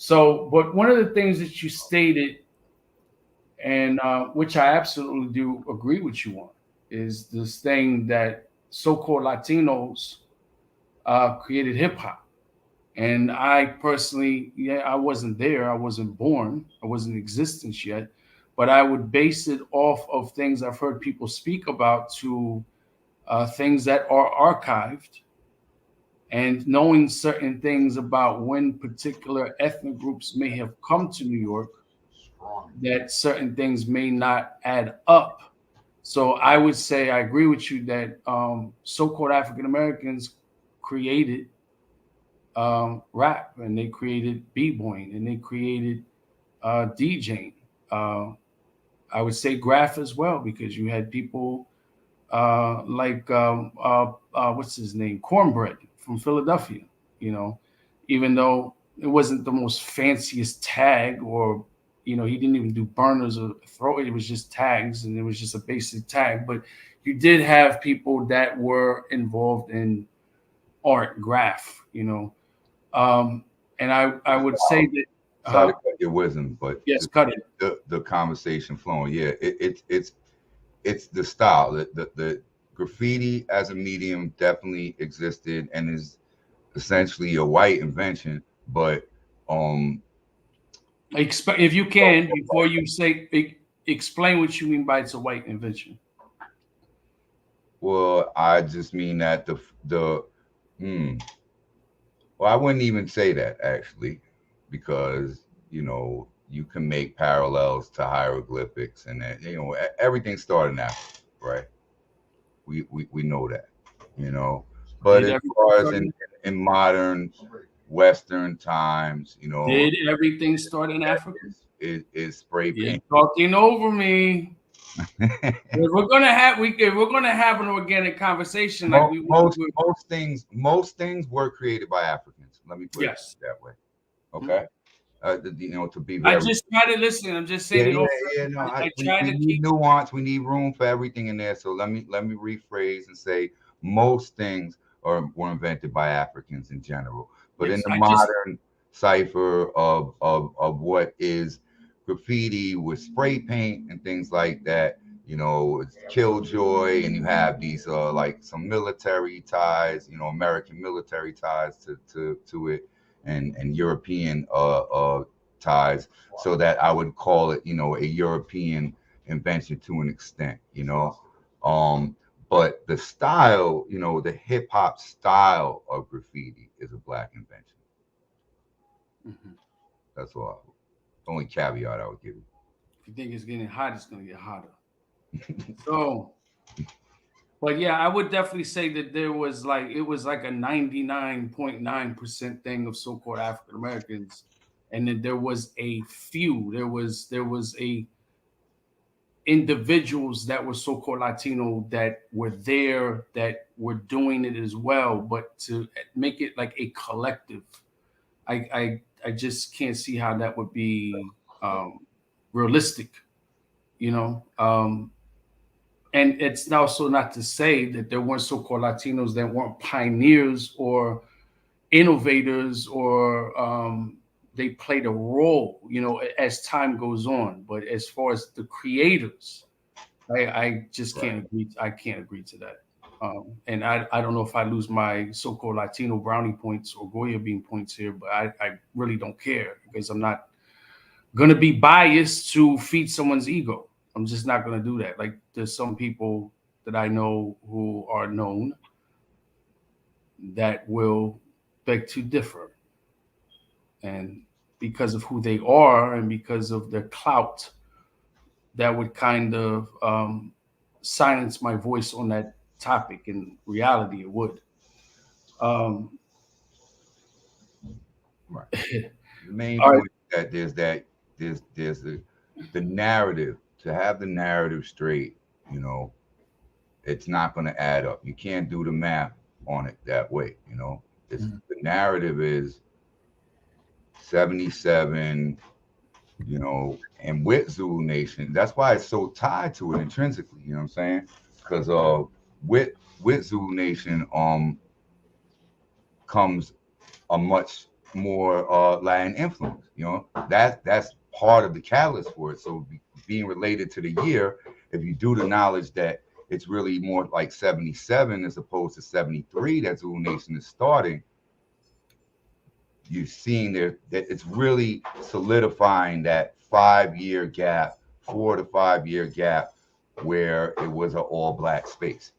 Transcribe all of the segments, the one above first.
So, but one of the things that you stated, and which I absolutely do agree with you on, is this thing that so-called Latinos created hip hop. And I personally, yeah, I wasn't there. I wasn't born. I wasn't in existence yet. But I would base it off of things I've heard people speak about to things that are archived and knowing certain things about when particular ethnic groups may have come to New York, that certain things may not add up. So I would say I agree with you that so-called African Americans created rap, and they created b-boying, and they created DJing. Uh, I would say graph as well, because you had people like what's his name, Cornbread from Philadelphia. You know, even though it wasn't the most fanciest tag, or he didn't even do burners or throw it. It was just tags, and it was just a basic tag. But you did have people that were involved in art, graph. Um, and I would say that. Sorry to cut your wisdom, but Yes, cut it. The conversation flowing. Yeah, it's the style. The graffiti as a medium definitely existed and is essentially a white invention. But if you can, before you say, explain what you mean by it's a white invention. well, I just mean that the hmm, well, I wouldn't even say that actually, because you can make parallels to hieroglyphics, and that everything started in Africa, right? We know that, you know. But Did as everything far as start in, in modern Western times, did everything start in Africa? is spray You're paint. talking over me. If we're gonna have an organic conversation like we Most things were created by Africans. Let me put it yes. that way. Mhm. Okay. To be I very just try to listen. I'm just yeah, saying it yeah, all. yeah. No, I we, try we to need keep. nuance. We need room for everything in there. So let me rephrase and say most things were invented by Africans in general. But in Yes, the I just. modern cipher of what is graffiti with spray paint and things like that, it's killjoy, and you have these like some military ties, American military ties to it, and European ties, so that I would call it, a European invention to an extent, Um, but the style, the hip hop style of graffiti is a black invention. Mhm. That's all. Only caveat I would give you. If you think it's getting hot, it's gonna get hotter. So, but yeah, I would definitely say that it was like a 99.9% thing of so-called African Americans, and then there was a few. There was a individuals that were so-called Latino that were there, that were doing it as well. But to make it like a collective, I just can't see how that would be realistic. You know, and it's also not to say that there weren't so-called Latinos that weren't pioneers or innovators, or they played a role, as time goes on. But as far as the creators, I just Right. can't agree. I can't agree to that. And I don't know if I lose my so-called Latino brownie points or Goya bean points here, but I really don't care, because I'm not gonna be biased to feed someone's ego. I'm just not gonna do that. Like, there's some people that I know who are known that will beg to differ, and because of who they are and because of their clout, that would kind of silence my voice on that topic. In reality, it would. Um, Right. The main all right. point is that there's the narrative, to have the narrative straight. You know, it's not going to add up. You can't do the math on it that way. It's Mhm. the narrative is 77. And with Zulu Nation, that's why it's so tied to it intrinsically. You know what I'm saying? Because with Zulu Nation comes a much more Latin influence. You know, that's part of the catalyst for it. So being related to the year, if you do the knowledge that it's really more like 77 as opposed to 73 that Zulu Nation is starting, you're seeing there that it's really solidifying that 5 year gap, 4 to 5 year gap, where it was an all black space,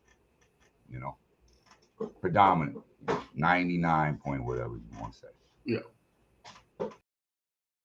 you know, predominant, 99 point whatever you want to say. Yeah.